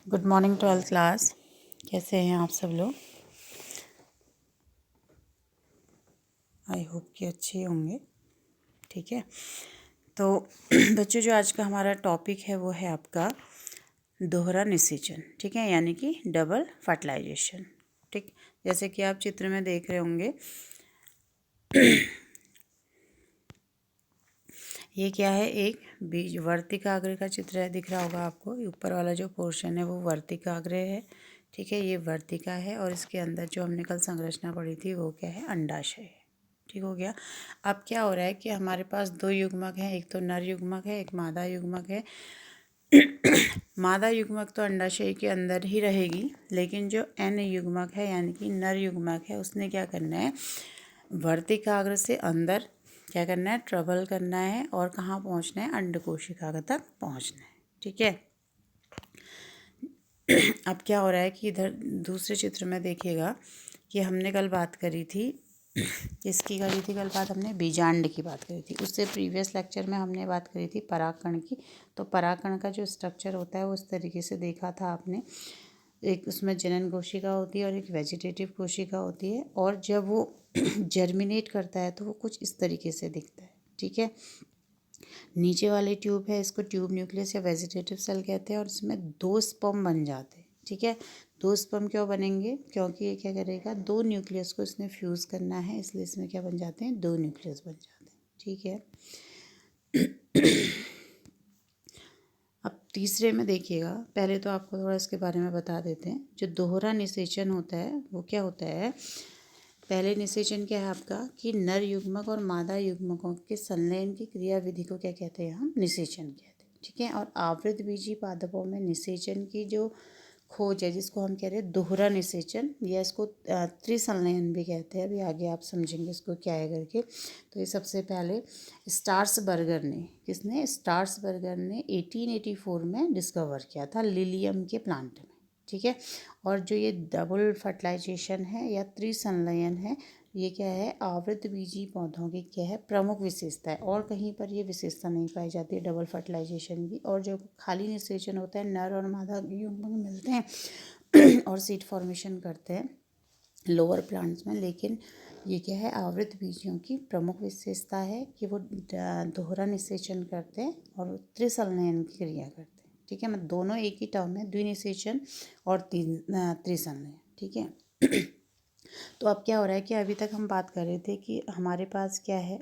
Good morning 12th class. कैसे हैं आप सब लोग? आई होप कि अच्छे होंगे। ठीक है, तो बच्चों जो आज का हमारा टॉपिक है वो है आपका दोहरा निषेचन। ठीक है, यानी कि डबल फर्टिलाइजेशन। ठीक, जैसे कि आप चित्र में देख रहे होंगे ये क्या है, एक बीज वर्तिकाग्र का चित्र है। दिख रहा होगा आपको, ऊपर वाला जो पोर्शन है वो वर्तिकाग्र है। ठीक है, ये वर्तिका है और इसके अंदर जो हमने कल संरचना पढ़ी थी वो क्या है, अंडाशय है। ठीक हो गया। अब क्या हो रहा है कि हमारे पास दो युग्मक हैं, एक तो नर युग्मक है, एक मादा युग्मक है। मादा युग्मक तो अंडाशय के अंदर ही रहेगी, लेकिन जो एन युग्मक है यानी कि नर युग्मक है उसने क्या करना है, वर्तिकाग्र से अंदर क्या करना है, ट्रेवल करना है और कहाँ पहुँचना है, अंड कोशिका तक पहुँचना है। ठीक है। अब क्या हो रहा है कि इधर दूसरे चित्र में देखिएगा कि हमने कल बात करी थी, किसकी करी थी कल बात, हमने बीजांड की बात करी थी। उससे प्रीवियस लेक्चर में हमने बात करी थी परागकण की। तो परागकण का जो स्ट्रक्चर होता है वो इस तरीके से देखा था आपने। एक उसमें जनन कोशिका होती है और एक वेजिटेटिव कोशिका होती है, और जब वो जर्मिनेट करता है तो वो कुछ इस तरीके से दिखता है। ठीक है, नीचे वाली ट्यूब है, इसको ट्यूब न्यूक्लियस या वेजिटेटिव सेल कहते हैं, और इसमें दो स्पर्म बन जाते हैं। ठीक है, दो स्पर्म क्यों बनेंगे, क्योंकि ये क्या करेगा, दो न्यूक्लियस को इसने फ्यूज़ करना है, इसलिए इसमें क्या बन जाते हैं, दो न्यूक्लियस बन जाते हैं। ठीक है, अब तीसरे में देखिएगा, पहले तो आपको थोड़ा इसके बारे में बता देते हैं। जो दोहरा निषेचन होता है वो क्या होता है, पहले निषेचन क्या है आपका कि नर युग्मक और मादा युग्मकों के संलयन की क्रियाविधि को क्या कहते हैं, हम निषेचन कहते हैं। ठीक है, और आवृतबीजी पादपों में निषेचन की जो खोज है जिसको हम कह रहे हैं दोहरा निषेचन, या इसको त्रिसंलयन भी कहते हैं। अभी आगे आप समझेंगे इसको क्या है करके। तो ये सबसे पहले स्टार्सबर्गर ने, किसने, स्टार्सबर्गर ने 1884 में डिस्कवर किया था लिलियम के प्लांट में। ठीक है, और जो ये डबल फर्टिलाइजेशन है या त्रिसंलयन है, ये क्या है, आवृतबीजी पौधों की क्या है, प्रमुख विशेषता है, और कहीं पर ये विशेषता नहीं पाई जाती है डबल फर्टिलाइजेशन की। और जो खाली निषेचन होता है, नर और मादा युग्मक मिलते हैं और सीड फॉर्मेशन करते हैं लोअर प्लांट्स में, लेकिन ये क्या है, आवृत बीजियों की प्रमुख विशेषता है कि वो दोहरा निषेचन करते हैं और त्रिसंलयन की क्रिया करते हैं। ठीक है, मतलब दोनों एक ही टर्म है, द्विनिषेचन और त्रिसंलयन। ठीक है। तो अब क्या हो रहा है कि अभी तक हम बात कर रहे थे कि हमारे पास क्या है,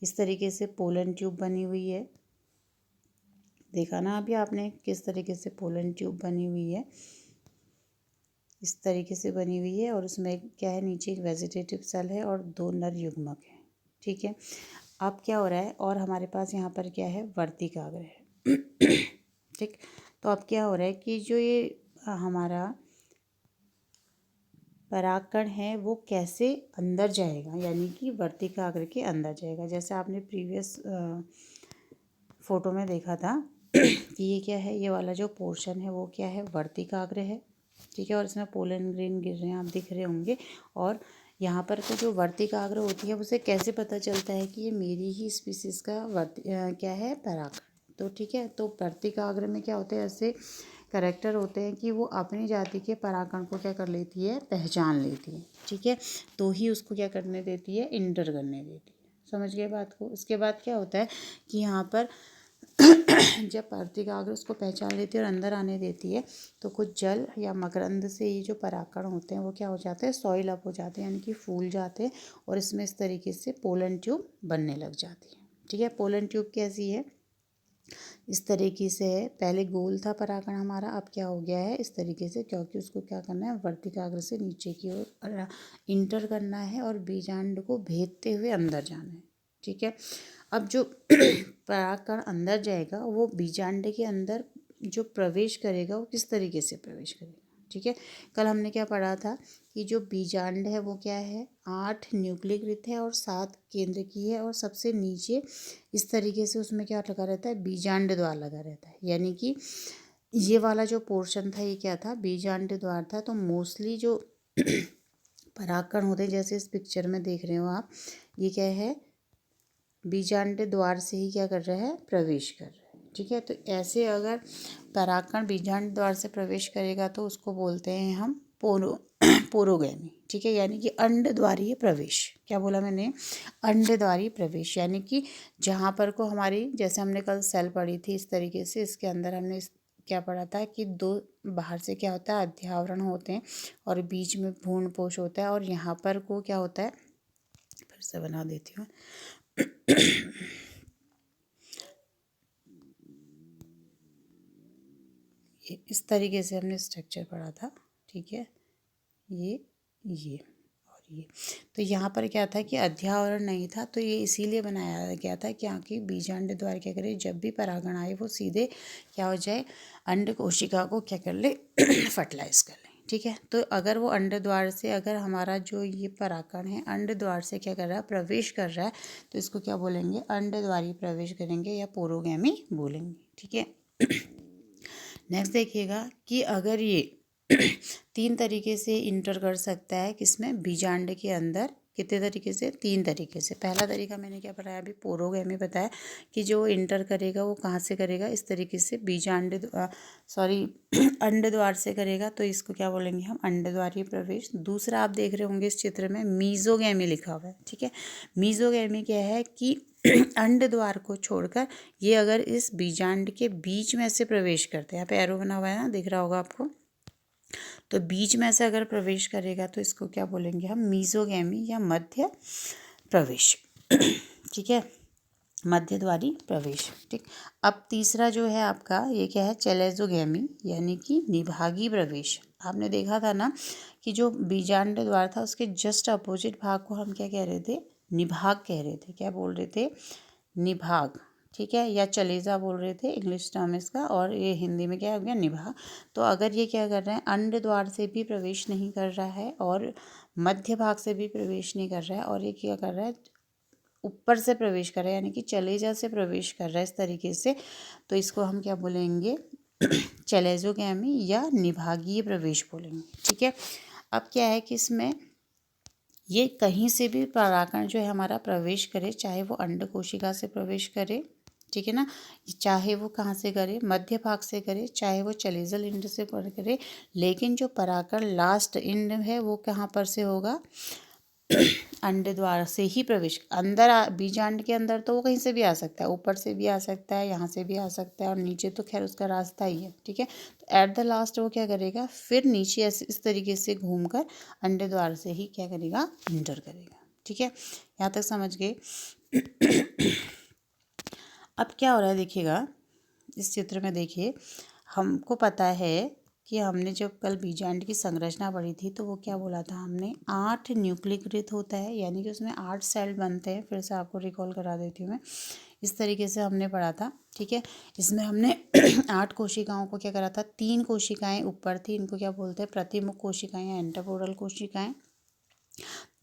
इस तरीके से पोलन ट्यूब बनी हुई है। देखा ना अभी आपने किस तरीके से पोलन ट्यूब बनी हुई है, इस तरीके से बनी हुई है, और उसमें क्या है, नीचे एक वेजिटेटिव सेल है और दो नर युग्मक है। ठीक है, अब क्या हो रहा है, और हमारे पास यहाँ पर क्या है, वर्तिकाग्र है। ठीक, तो अब क्या हो रहा है कि जो ये हमारा परागकण है वो कैसे अंदर जाएगा, यानी कि वर्तिकाग्र के अंदर जाएगा। जैसे आपने प्रीवियस फोटो में देखा था कि ये क्या है, ये वाला जो पोर्शन है वो क्या है, वर्तिकाग्र है। ठीक है, और इसमें पोलन ग्रेन गिर रहे हैं, आप दिख रहे होंगे। और यहाँ पर तो जो वर्तिकाग्र होती है उसे कैसे पता चलता है कि ये मेरी ही स्पीसीज़ का क्या है, परागकण। तो ठीक है, तो वर्तिकाग्र में क्या होते हैं, ऐसे करैक्टर होते हैं कि वो अपनी जाति के परागकण को क्या कर लेती है, पहचान लेती है। ठीक है, तो ही उसको क्या करने देती है, इंटर करने देती है। समझ गए बात को। इसके बाद क्या होता है कि यहाँ पर जब वर्तिकाग्र उसको पहचान लेती है और अंदर आने देती है, तो कुछ जल या मकरंद से ये जो परागकण होते हैं वो क्या हो जाते हैं, सॉइल अप हो जाते हैं, यानी कि फूल जाते हैं, और इसमें इस तरीके से पोलन ट्यूब बनने लग जाती है। ठीक है, पोलन ट्यूब कैसी है, इस तरीके से है। पहले गोल था परागकण हमारा, अब क्या हो गया है, इस तरीके से, क्योंकि उसको क्या करना है, वर्तिकाग्र से नीचे की ओर इंटर करना है और बीजांड को भेदते हुए अंदर जाना है। ठीक है, अब जो परागकण अंदर जाएगा वो बीजांड के अंदर जो प्रवेश करेगा वो किस तरीके से प्रवेश करेगा। ठीक है, कल हमने क्या पढ़ा था कि जो बीजांड है वो क्या है, 8 न्यूक्लियकृत है और 7 केंद्र की है, और सबसे नीचे इस तरीके से उसमें क्या लगा रहता है, बीजांड द्वार लगा रहता है। यानी कि ये वाला जो पोर्शन था ये क्या था, बीजांड द्वार था। तो मोस्टली जो परागकण होते हैं, जैसे इस पिक्चर में देख रहे हो आप, ये क्या है, बीजांड द्वार से ही क्या कर रहा है, प्रवेश कर रहा है। ठीक है। तो ऐसे अगर परागकण बीजांड द्वार से प्रवेश करेगा तो उसको बोलते हैं हम पोरोगैमी, ठीक है, यानी कि अंडद्वारीय प्रवेश। क्या बोला मैंने? अंडद्वारीय प्रवेश, यानी कि जहाँ पर को हमारी, जैसे हमने कल सेल पढ़ी थी इस तरीके से, इसके अंदर हमने क्या पढ़ा था कि दो बाहर से क्या होता है, अध्यावरण होते हैं और बीच में भ्रूणपोष होता है, और यहाँ पर को क्या होता है, फिर से बना देती हूँ इस तरीके से हमने स्ट्रक्चर पढ़ा था, ठीक है, ये और ये। तो यहाँ पर क्या था कि अध्यावरण नहीं था, तो ये इसीलिए बनाया गया था क्योंकि बीजांड द्वार क्या करे, जब भी परागण आए वो सीधे क्या हो जाए, अंड कोशिका को क्या कर ले फर्टिलाइज कर ले, ठीक है। तो अगर वो अंड द्वार से, अगर हमारा जो ये परागण है अंड द्वार से क्या कर रहा है, प्रवेश कर रहा है, तो इसको क्या बोलेंगे, अंडद्वारी प्रवेश करेंगे या पोरोगैमी बोलेंगे, ठीक है। नेक्स्ट देखिएगा कि अगर ये 3 तरीके से इंटर कर सकता है, किसमें, बीजांड के अंदर। कितने तरीके से? 3 तरीके से। पहला तरीका मैंने क्या बताया अभी, पोरोगैमी बताया कि जो इंटर करेगा वो कहाँ से करेगा, इस तरीके से बीजांड अंड द्वार से करेगा, तो इसको क्या बोलेंगे हम, अंडद्वारीय प्रवेश। दूसरा आप देख रहे होंगे इस चित्र में मीजोगैमी लिखा हुआ है, ठीक है। मीजोगैमी क्या है कि अंड द्वार को छोड़कर ये अगर इस बीजांड के बीच में से प्रवेश करते हैं, यहाँ पे एरो बना हुआ है ना, दिख रहा होगा आपको, तो बीच में से अगर प्रवेश करेगा तो इसको क्या बोलेंगे हम, मीजोगैमी या मध्य प्रवेश, ठीक है, मध्यद्वारी प्रवेश, ठीक। अब तीसरा जो है आपका, ये क्या है, चैलेजोगैमी, यानी कि निभागी प्रवेश। आपने देखा था ना कि जो बीजांड द्वार था उसके जस्ट अपोजिट भाग को हम क्या कह रहे थे, निभाग कह रहे थे। क्या बोल रहे थे, निभाग, ठीक है, या चलेजा बोल रहे थे इंग्लिश टर्म इसका, और ये हिंदी में क्या हो गया, निभाग। तो अगर ये क्या कर रहे हैं, अंड द्वार से भी प्रवेश नहीं कर रहा है और मध्य भाग से भी प्रवेश नहीं कर रहा है, और ये क्या कर रहा है, ऊपर से प्रवेश कर रहा है, यानी कि चलेजा से प्रवेश कर रहा है इस तरीके से, तो इसको हम क्या बोलेंगे, चलेजोगैमी या निभागीय प्रवेश बोलेंगे, ठीक है। अब क्या है कि इसमें ये कहीं से भी परागण जो है हमारा प्रवेश करे, चाहे वो अंड कोशिका से प्रवेश करे, ठीक है ना, चाहे वो कहाँ से करे, मध्य भाग से करे, चाहे वो चलेजल इंड से करे, लेकिन जो परागण लास्ट इंड है वो कहाँ पर से होगा, अंड द्वार से ही प्रवेश। अंदर बीजांड के अंदर तो वो कहीं से भी आ सकता है, ऊपर से भी आ सकता है, यहाँ से भी आ सकता है, और नीचे तो खैर उसका रास्ता ही है, ठीक है। तो एट द लास्ट वो क्या करेगा, फिर नीचे ऐसे इस तरीके से घूमकर अंड द्वार से ही क्या करेगा, इंटर करेगा, ठीक है। यहाँ तक समझ गए। अब क्या हो रहा है देखिएगा, इस चित्र में देखिए, हमको पता है कि हमने जब कल बीजांड की संरचना पढ़ी थी तो वो क्या बोला था हमने, 8 न्यूक्लियोकृत होता है, यानी कि उसमें 8 सेल बनते हैं। फिर से आपको रिकॉल करा देती हूँ मैं, इस तरीके से हमने पढ़ा था, ठीक है। इसमें हमने 8 कोशिकाओं को क्या करा था, 3 कोशिकाएं ऊपर थी, इनको क्या बोलते हैं, प्रतिमुख कोशिकाएं या एंटेपोडल कोशिकाएं।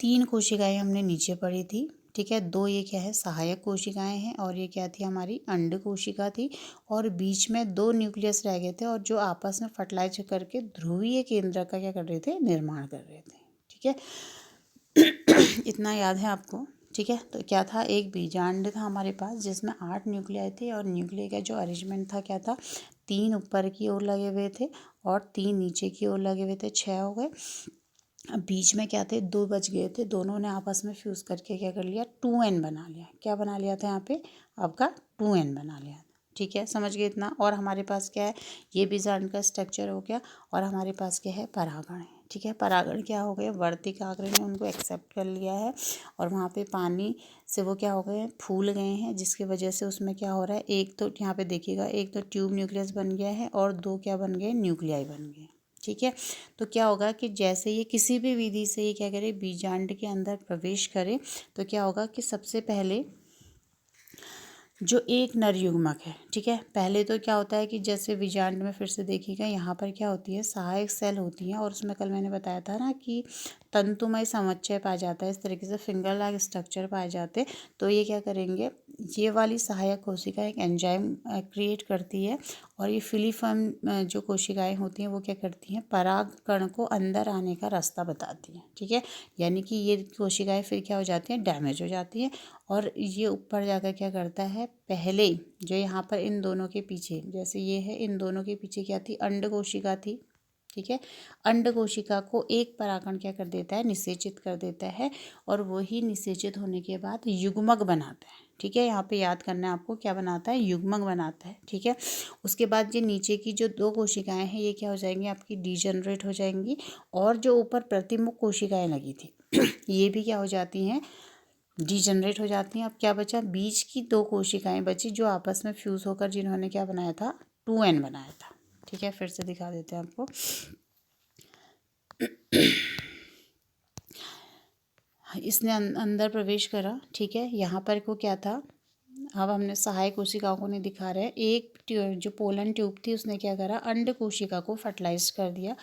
3 कोशिकाएं हमने नीचे पढ़ी थी, ठीक है। 2 ये क्या है, सहायक कोशिकाएं हैं, और ये क्या थी, हमारी अंड कोशिका थी, और बीच में 2 न्यूक्लियस रह गए थे, और जो आपस में फर्टिलाइज करके ध्रुवीय केंद्र का क्या कर रहे थे, निर्माण कर रहे थे, ठीक है। इतना याद है आपको, ठीक है। तो क्या था, एक बीजांड था हमारे पास जिसमें 8 न्यूक्लियाई थे, और न्यूक्लियाई का जो अरेंजमेंट था क्या था, 3 ऊपर की ओर लगे हुए थे और 3 नीचे की ओर लगे हुए थे, 6 हो गए। अब बीच में क्या थे, 2 बच गए थे, दोनों ने आपस में फ्यूज़ करके क्या कर लिया, 2n बना लिया। क्या बना लिया था यहाँ पे, आपका 2n बना लिया, ठीक है, समझ गए इतना। और हमारे पास क्या है, ये बीजांड का स्ट्रक्चर हो गया, और हमारे पास क्या है, परागण है, ठीक है। परागण क्या हो गए, वर्तिक आकृति में उनको एक्सेप्ट कर लिया है, और वहाँ पे पानी से वो क्या हो गए, फूल गए हैं, जिसकी वजह से उसमें क्या हो रहा है, एक तो यहाँ पे देखिएगा, एक तो ट्यूब न्यूक्लियस बन गया है, और 2 क्या बन गए, न्यूक्लियाई बन गए, ठीक है। तो क्या होगा कि जैसे ये किसी भी विधि से ये क्या करे, बीजांड के अंदर प्रवेश करे, तो क्या होगा कि सबसे पहले जो एक नर युग्मक है, ठीक है, पहले तो क्या होता है कि जैसे बीजांड में फिर से देखिएगा, यहाँ पर क्या होती है, सहायक सेल होती हैं, और उसमें कल मैंने बताया था ना कि तंतुमय समुच्चय पाया जाता है, इस तरीके से फिंगर लाइक स्ट्रक्चर पाए जाते हैं। तो ये क्या करेंगे, ये वाली सहायक कोशिका एक एंजाइम क्रिएट करती है और ये फिलीफर्म जो कोशिकाएं होती हैं वो क्या करती हैं, परागकण को अंदर आने का रास्ता बताती हैं। ठीक है, यानी कि ये कोशिकाएं फिर क्या हो जाती हैं, डैमेज हो जाती हैं और ये ऊपर जाकर क्या करता है, पहले जो यहाँ पर इन दोनों के पीछे, जैसे ये है, इन दोनों के पीछे क्या थी, अंड कोशिका थी। ठीक है, अंड कोशिका को एक परागकण क्या कर देता है, निषेचित कर देता है और वही निषेचित होने के बाद युग्मक बनाता है। ठीक है, यहाँ पे याद करना है आपको, क्या बनाता है, युग्मक बनाता है। ठीक है, उसके बाद ये नीचे की जो 2 कोशिकाएं हैं ये क्या हो जाएंगी, आपकी डीजनरेट हो जाएंगी और जो ऊपर प्रतिमुख कोशिकाएं लगी थी ये भी क्या हो जाती हैं, डीजनरेट हो जाती हैं। अब क्या बचा, बीच की 2 कोशिकाएं बची जो आपस में फ्यूज होकर जिन्होंने क्या बनाया था, 2n बनाया था। ठीक है, फिर से दिखा देते हैं आपको। इसने अंदर प्रवेश करा। ठीक है, यहाँ पर को क्या था, अब हमने सहायक कोशिकाओं को नहीं दिखा रहे हैं, एक जो पोलन ट्यूब थी उसने क्या करा, अंड कोशिका को फर्टिलाइज कर दिया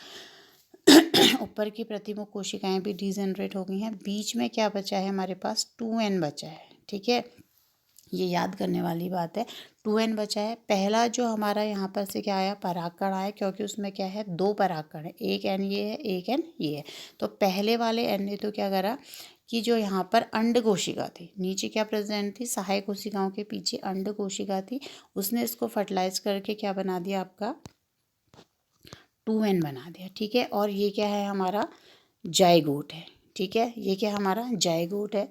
ऊपर की प्रतिमुख कोशिकाएं भी डीजनरेट हो गई हैं। बीच में क्या बचा है, हमारे पास 2n बचा है। ठीक है, ये याद करने वाली बात है, 2n बचा है। पहला जो हमारा यहाँ पर से क्या आया, परागकण आया, क्योंकि उसमें क्या है, 2 परागकण है, एक n ये है, एक n ये है। तो पहले वाले n ने तो क्या करा कि जो यहाँ पर अंड कोशिका थी, नीचे क्या प्रेजेंट थी, सहायक कोशिकाओं के पीछे अंड कोशिका थी, उसने इसको फर्टिलाइज करके क्या बना दिया, आपका 2n बना दिया। ठीक है, और ये क्या है, हमारा जाइगोट है। ठीक है, ये क्या हमारा जाइगोट है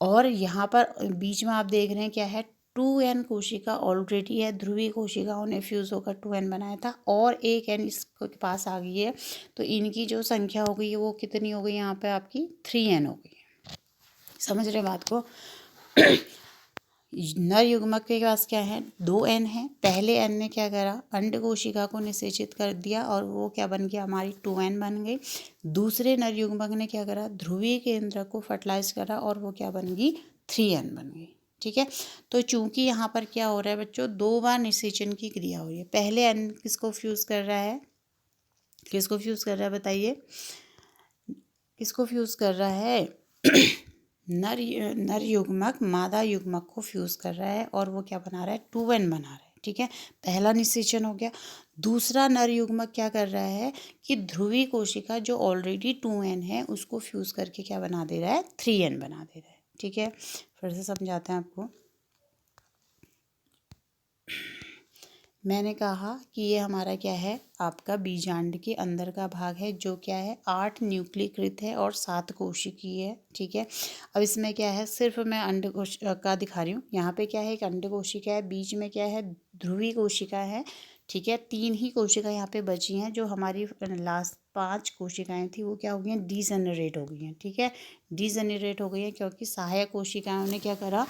और यहाँ पर बीच में आप देख रहे हैं क्या है, 2n कोशिका ऑलरेडी है, ध्रुवीय कोशिकाओं ने फ्यूज होकर 2n बनाया था और एक n इसके पास आ गई है, तो इनकी जो संख्या हो गई है वो कितनी हो गई, यहाँ पे आपकी 3n हो गई है। समझ रहे बात को नर युग्मक के पास क्या है, 2n है, पहले n ने क्या करा, अंड कोशिका को निषेचित कर दिया और वो क्या बन गया, हमारी 2n बन गई। दूसरे नर युग्मक ने क्या करा, ध्रुवीय केंद्रक को फर्टिलाइज करा और वो क्या बन गई, 3n बन गई। ठीक है, तो चूंकि यहाँ पर क्या हो रहा है बच्चों, 2 बार निषेचन की क्रिया हो रही है। पहले n किसको फ्यूज कर रहा है, किसको फ्यूज कर रहा है बताइए, किसको फ्यूज कर रहा है नर युग्मक मादा युग्मक को फ्यूज कर रहा है और वो क्या बना रहा है, 2n बना रहा है। ठीक है, पहला निषेचन हो गया। दूसरा नर युग्मक क्या कर रहा है कि ध्रुवीय कोशिका जो ऑलरेडी 2n है उसको फ्यूज करके क्या बना दे रहा है, 3n बना दे रहा है। ठीक है, फिर से समझाते हैं आपको। मैंने कहा कि ये हमारा क्या है, आपका बीजांड के अंदर का भाग है जो क्या है, 8 न्यूक्लीकृत है और 7 कोशिकीय है। ठीक है, अब इसमें क्या है, सिर्फ मैं अंड का दिखा रही हूँ। यहाँ पे क्या है, एक अंड कोशिका है, बीच में क्या है, ध्रुवीय कोशिका है। ठीक है, 3 ही कोशिका यहाँ पे बची हैं, जो हमारी लास्ट 5 कोशिकाएं थी वो क्या हो गई हैं, डीजनरेट हो गई हैं। ठीक है, डीजनरेट हो गई हैं क्योंकि सहायक कोशिकाओं ने क्या करा,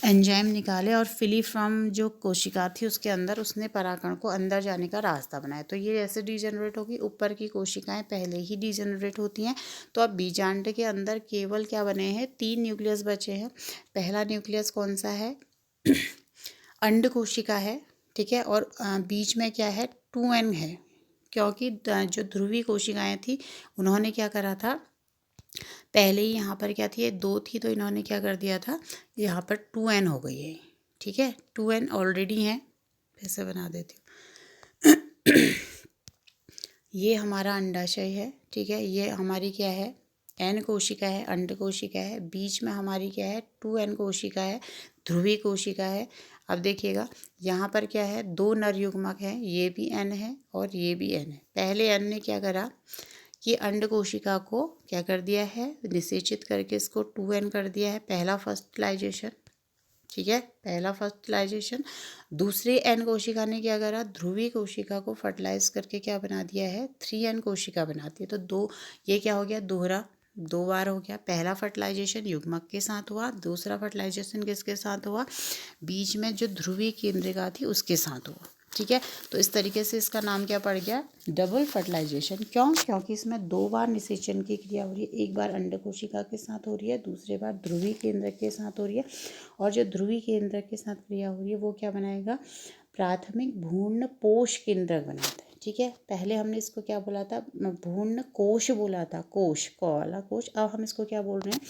एंजाइम निकाले और फिलीफ्रॉम जो कोशिका थी उसके अंदर उसने परागकण को अंदर जाने का रास्ता बनाया, तो ये ऐसे डीजनरेट होगी। ऊपर की कोशिकाएं पहले ही डीजनरेट होती हैं। तो अब बीजांड के अंदर केवल क्या बने हैं, 3 न्यूक्लियस बचे हैं। पहला न्यूक्लियस कौन सा है, अंड कोशिका है। ठीक है, और बीच में क्या है, 2n है, क्योंकि जो ध्रुवीय कोशिकाएं थी उन्होंने क्या करा था, पहले ही यहाँ पर क्या थी, ये 2 थी, तो इन्होंने क्या कर दिया था, यहाँ पर 2n हो गई है। ठीक है, 2n ऑलरेडी है, फिर से बना देती हूँ ये हमारा अंडाशय है। ठीक है, ये हमारी क्या है, n कोशिका है, अंड कोशिका है, बीच में हमारी क्या है, 2n कोशिका है, ध्रुवीय कोशिका है। अब देखिएगा यहाँ पर क्या है, 2 नर युग्मक हैं, ये भी n है और ये भी n है। पहले n ने क्या करा कि अंड कोशिका को क्या कर दिया है, निषेचित करके इसको 2n कर दिया है, पहला फर्टिलाइजेशन। ठीक है, पहला फर्टिलाइजेशन। दूसरे n कोशिका ने क्या करा, ध्रुवीय कोशिका को फर्टिलाइज करके क्या बना दिया है, 3n कोशिका बनाती है। तो 2, ये क्या हो गया, दोहरा 2 बार हो गया। पहला फर्टिलाइजेशन युग्मक के साथ हुआ, दूसरा फर्टिलाइजेशन किसके साथ हुआ, बीच में जो ध्रुवीय केंद्रिका थी उसके साथ हुआ। ठीक है, तो इस तरीके से इसका नाम क्या पड़ गया, डबल फर्टिलाइजेशन। क्यों, क्योंकि इसमें 2 बार निषेचन की क्रिया हो रही है, एक बार अंड कोशिका के साथ हो रही है, दूसरे बार ध्रुवीय केंद्रक के साथ हो रही है। और जो ध्रुवीय केंद्रक के साथ क्रिया हो रही है वो क्या बनाएगा, प्राथमिक भ्रूण पोष केंद्रक बनाता है। ठीक है, पहले हमने इसको क्या बोला था, भ्रूण कोश बोला था, कोश, क वाला कोश। अब हम इसको क्या बोल रहे हैं,